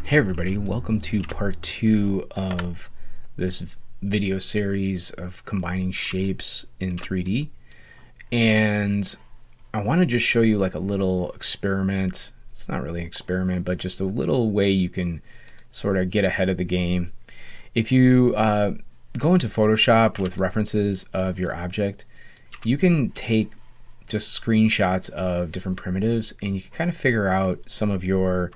Hey everybody, welcome to part 2 of this video series of combining shapes in 3D. And I want to just show you like a little experiment. It's not really an experiment, but just a little way you can sort of get ahead of the game. If you go into Photoshop with references of your object, you can take just screenshots of different primitives and you can kind of figure out some of your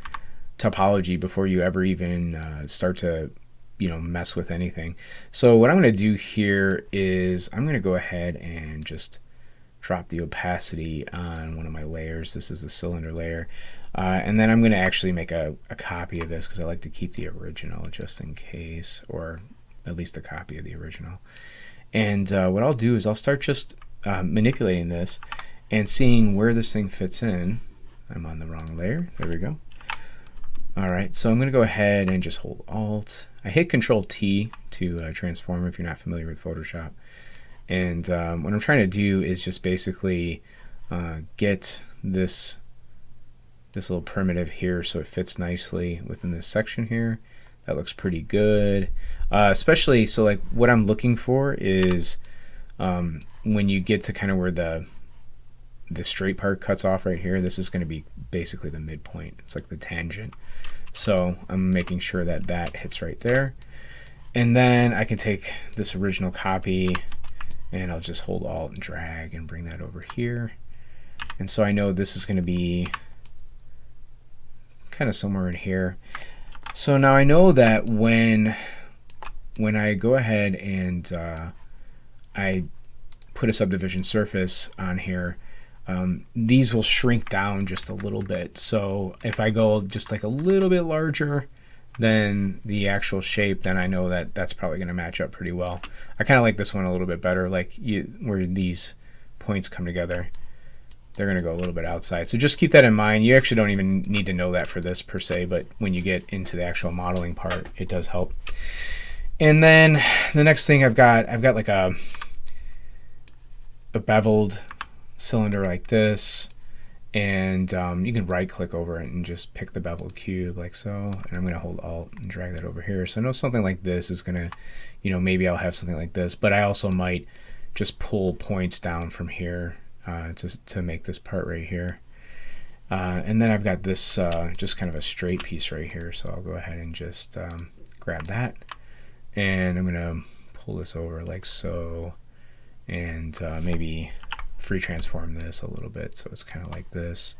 topology before you ever even start to mess with anything. So what I'm going to do here is I'm going to go ahead and just drop the opacity on one of my layers. This is the cylinder layer, and then I'm going to actually make a copy of this because I like to keep the original just in case, or at least a copy of the original. And what I'll do is I'll start just manipulating this and seeing where this thing fits in. I'm on the wrong layer. There we go. Alright, so I'm going to go ahead and just hold Alt. I hit Control T to transform if you're not familiar with Photoshop. And what I'm trying to do is just basically get this little primitive here so it fits nicely within this section here. That looks pretty good. Especially, so like what I'm looking for is when you get to kind of where the straight part cuts off right here, this is going to be basically the midpoint. It's like the tangent. So I'm making sure that that hits right there. And then I can take this original copy and I'll just hold Alt and drag and bring that over here. And so I know this is going to be kind of somewhere in here. So now I know that when I go ahead and I put a subdivision surface on here, these will shrink down just a little bit. So if I go just like a little bit larger than the actual shape, then I know that that's probably going to match up pretty well. I kind of like this one a little bit better, like where these points come together. They're going to go a little bit outside. So just keep that in mind. You actually don't even need to know that for this per se, but when you get into the actual modeling part, it does help. And then the next thing I've got like a beveled cylinder like this, and you can right click over it and just pick the beveled cube like so, and I'm going to hold Alt and drag that over here. So I know something like this is going to, maybe I'll have something like this, but I also might just pull points down from here to make this part right here. And then I've got this just kind of a straight piece right here, so I'll go ahead and just grab that, and I'm going to pull this over like so, and maybe free transform this a little bit so it's kind of like this.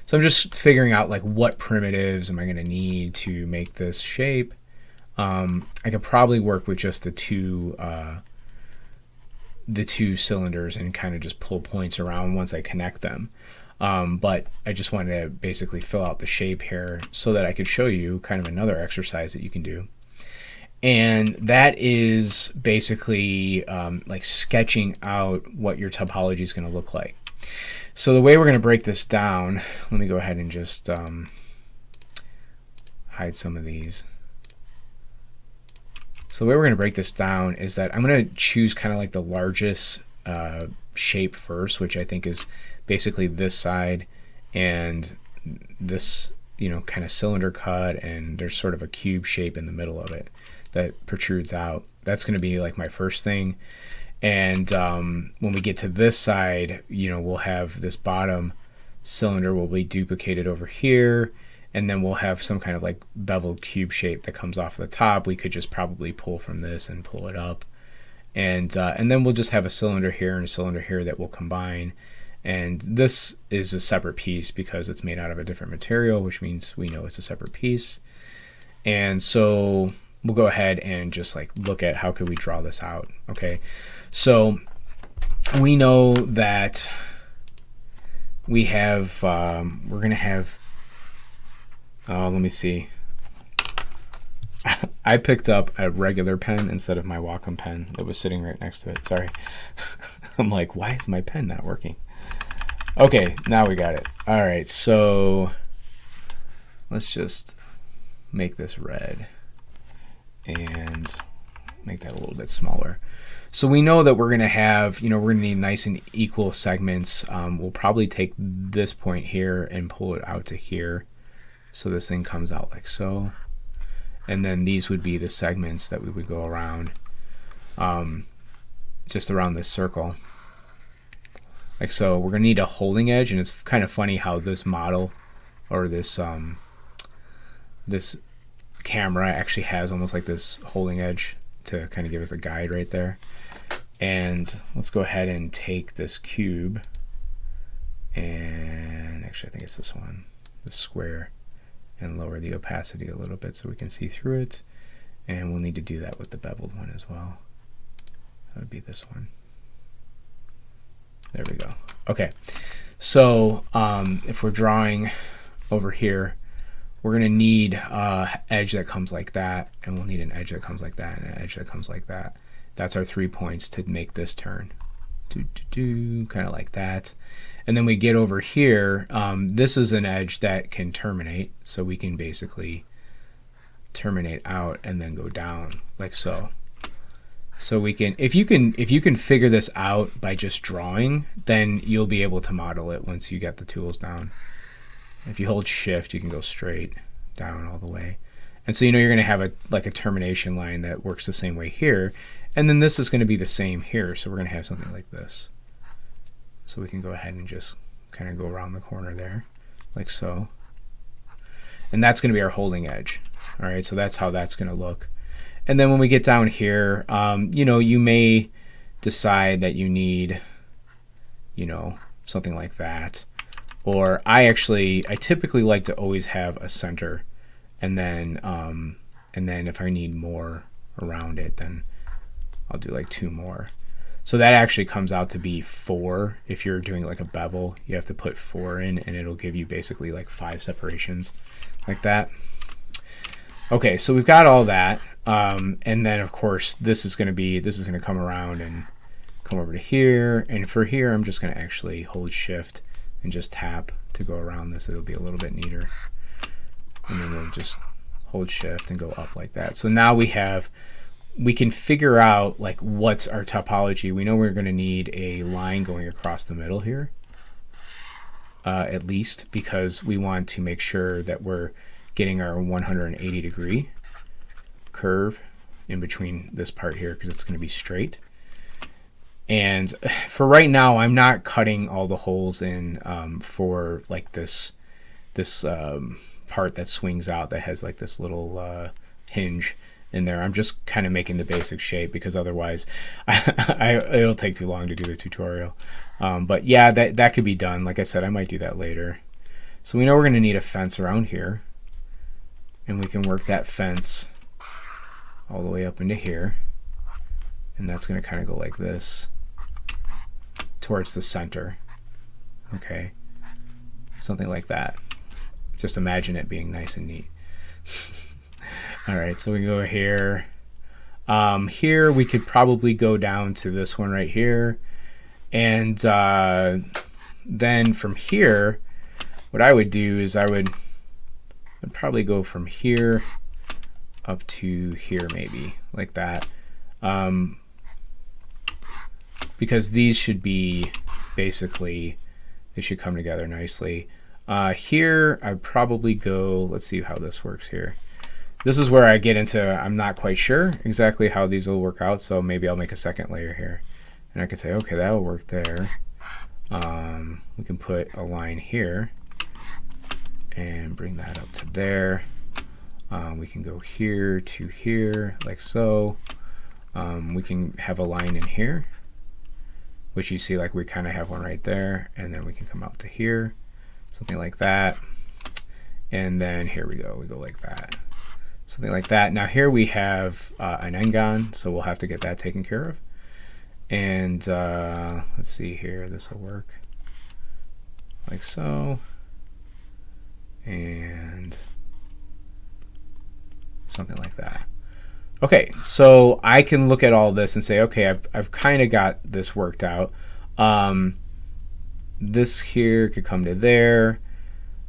So I'm just figuring out like what primitives am I going to need to make this shape. I could probably work with just the two cylinders and kind of just pull points around once I connect them. But I just wanted to basically fill out the shape here so that I could show you kind of another exercise that you can do. And that is basically like sketching out what your topology is going to look like. So the way we're going to break this down, let me go ahead and just hide some of these. So the way we're going to break this down is that I'm going to choose kind of like the largest shape first, which I think is basically this side and this, kind of cylinder cut, and there's sort of a cube shape in the middle of it that protrudes out. That's going to be like my first thing. And when we get to this side, we'll have this bottom cylinder will be duplicated over here, and then we'll have some kind of like beveled cube shape that comes off the top. We could just probably pull from this and pull it up, and then we'll just have a cylinder here and a cylinder here that will combine. And this is a separate piece because it's made out of a different material, which means we know it's a separate piece. And so we'll go ahead and just like look at how could we draw this out. Okay, so we know that we have we're gonna have let me see. I picked up a regular pen instead of my Wacom pen that was sitting right next to it. Sorry. I'm like, why is my pen not working? Okay, now we got it. All right, so let's just make this red and make that a little bit smaller. So we know that we're going to have, we're going to need nice and equal segments. We'll probably take this point here and pull it out to here. So this thing comes out like so. and then these would be the segments that we would go around, just around this circle. Like so. We're gonna need a holding edge, and it's kind of funny how this model, or this this camera actually has almost like this holding edge to kind of give us a guide right there. And let's go ahead and take this cube, and actually I think it's this one, this square, and lower the opacity a little bit so we can see through it. And we'll need to do that with the beveled one as well. That would be this one. There we go. Okay, so if we're drawing over here, we're going to need an edge that comes like that, and we'll need an edge that comes like that, and an edge that comes like that. That's our 3 points to make this turn. Kind of like that. And then we get over here. This is an edge that can terminate, so we can basically terminate out and then go down like so. So we can, if you can figure this out by just drawing, then you'll be able to model it once you get the tools down. If you hold shift, you can go straight down all the way. And so you know you're going to have a termination line that works the same way here. And then this is going to be the same here. So we're going to have something like this. So we can go ahead and just kind of go around the corner there like so. And that's going to be our holding edge. All right, so that's how that's going to look. And then when we get down here, you know, you may decide that you need, you know, something like that. Or I typically like to always have a center, and then if I need more around it, then I'll do like 2 more. So that actually comes out to be 4. If you're doing like a bevel, you have to put 4 in, and it'll give you basically like 5 separations like that. Okay, so we've got all that, and then of course this is going to come around and come over to here, and for here I'm just going to actually hold shift and just tap to go around this. It'll be a little bit neater. And then we'll just hold shift and go up like that. So now we can figure out like what's our topology. We know we're going to need a line going across the middle here, at least, because we want to make sure that we're getting our 180 degree curve in between this part here, because it's going to be straight. And for right now, I'm not cutting all the holes in for like this part that swings out that has like this little hinge in there. I'm just kind of making the basic shape, because otherwise it'll take too long to do the tutorial. But yeah, that could be done. Like I said, I might do that later. So we know we're going to need a fence around here, and we can work that fence all the way up into here, and that's going to kind of go like this towards the center. Okay, something like that. Just imagine it being nice and neat. All right, so we go here. Here we could probably go down to this one right here, and then from here, what I would do is I'd probably go from here up to here, maybe like that, because these should be basically, they should come together nicely. Here I'd probably go, let's see how this works here. This is where I get into, I'm not quite sure exactly how these will work out, so maybe I'll make a second layer here, and I could say, okay, that'll work there. We can put a line here and bring that up to there. We can go here to here like so. We can have a line in here, which you see like we kind of have one right there, and then we can come out to here, something like that. And then here we go like that, something like that. Now here we have an n-gon, so we'll have to get that taken care of. And let's see here, this will work like so, and something like that. Okay, so I can look at all this and say, okay, I've kind of got this worked out. This here could come to there,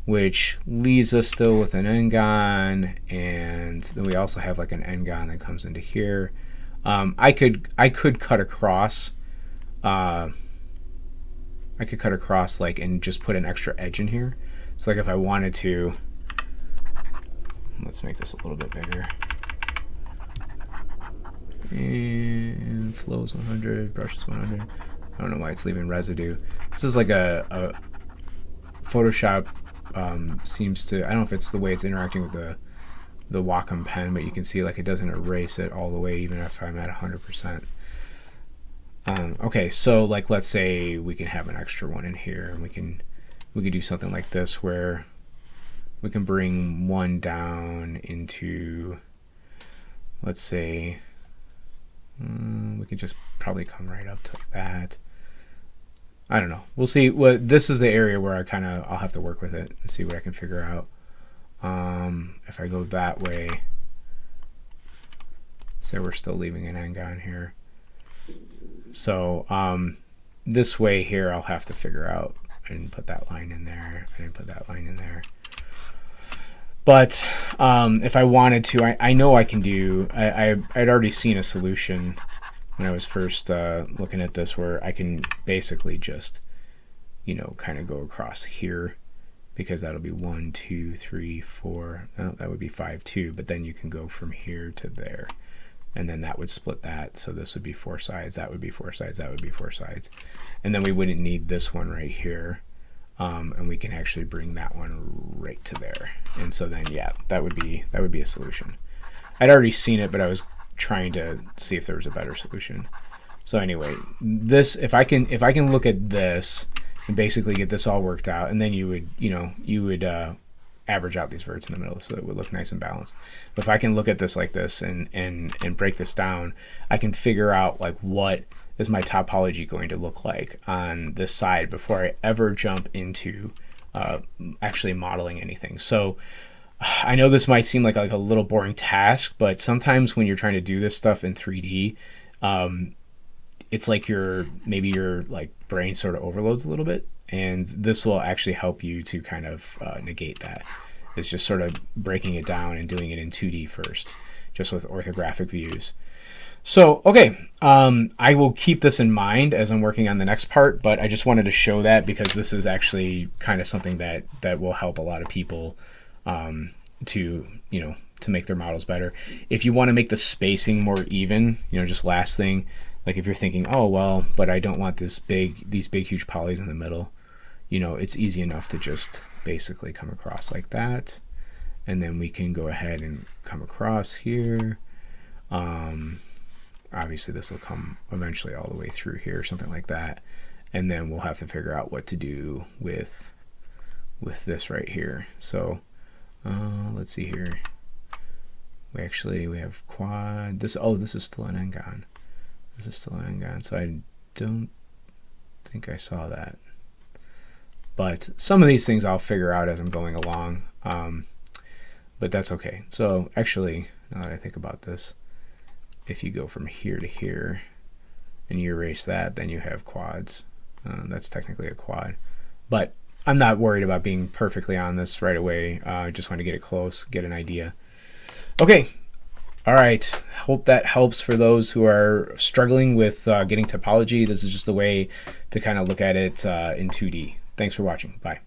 which leaves us still with an n-gon, and then we also have like an n-gon that comes into here. I could cut across. I could cut across like and just put an extra edge in here. So like if I wanted to, let's make this a little bit bigger. and flows 100, brushes 100. I don't know why it's leaving residue. This is like a Photoshop seems to, I don't know if it's the way it's interacting with the Wacom pen, but you can see like it doesn't erase it all the way even if I'm at 100%. Okay, so like let's say we can have an extra one in here, and we can do something like this where we can bring one down into, let's say, we could just probably come right up to that. I don't know. We'll see. This is the area where I'll have to work with it and see what I can figure out. If I go that way, so we're still leaving an n-gon here. So this way here, I'll have to figure out. I didn't put that line in there. I didn't put that line in there. But if I wanted to, I know I can do. I'd already seen a solution when I was first looking at this, where I can basically just, kind of go across here, because that'll be 1, 2, 3, 4. No, that would be 5, 2. But then you can go from here to there, and then that would split that. So this would be 4 sides. That would be 4 sides. That would be 4 sides, and then we wouldn't need this one right here. And we can actually bring that one right to there. And so then, yeah, that would be a solution. I'd already seen it, but I was trying to see if there was a better solution. So anyway, this, if I can look at this and basically get this all worked out, and then you would average out these verts in the middle so it would look nice and balanced. But if I can look at this like this and break this down, I can figure out like what is my topology going to look like on this side before I ever jump into actually modeling anything. So I know this might seem like a little boring task, but sometimes when you're trying to do this stuff in 3D, it's like maybe your like brain sort of overloads a little bit, and this will actually help you to kind of negate that. It's just sort of breaking it down and doing it in 2D first, just with orthographic views. So, okay, I will keep this in mind as I'm working on the next part, but I just wanted to show that because this is actually kind of something that will help a lot of people to make their models better. If you want to make the spacing more even, just last thing, like if you're thinking, oh, well, but I don't want these big huge polys in the middle, it's easy enough to just basically come across like that. And then we can go ahead and come across here. Obviously this will come eventually all the way through here, something like that. And then we'll have to figure out what to do with this right here. So let's see here. We have quad. This is still an n-gon. This is still an n-gon. So I don't think I saw that. But some of these things I'll figure out as I'm going along. But that's okay. So actually, now that I think about this, if you go from here to here and you erase that, then you have quads. That's technically a quad. But I'm not worried about being perfectly on this right away. I just want to get it close, get an idea. Okay. All right. Hope that helps for those who are struggling with getting topology. This is just a way to kind of look at it in 2D. Thanks for watching. Bye.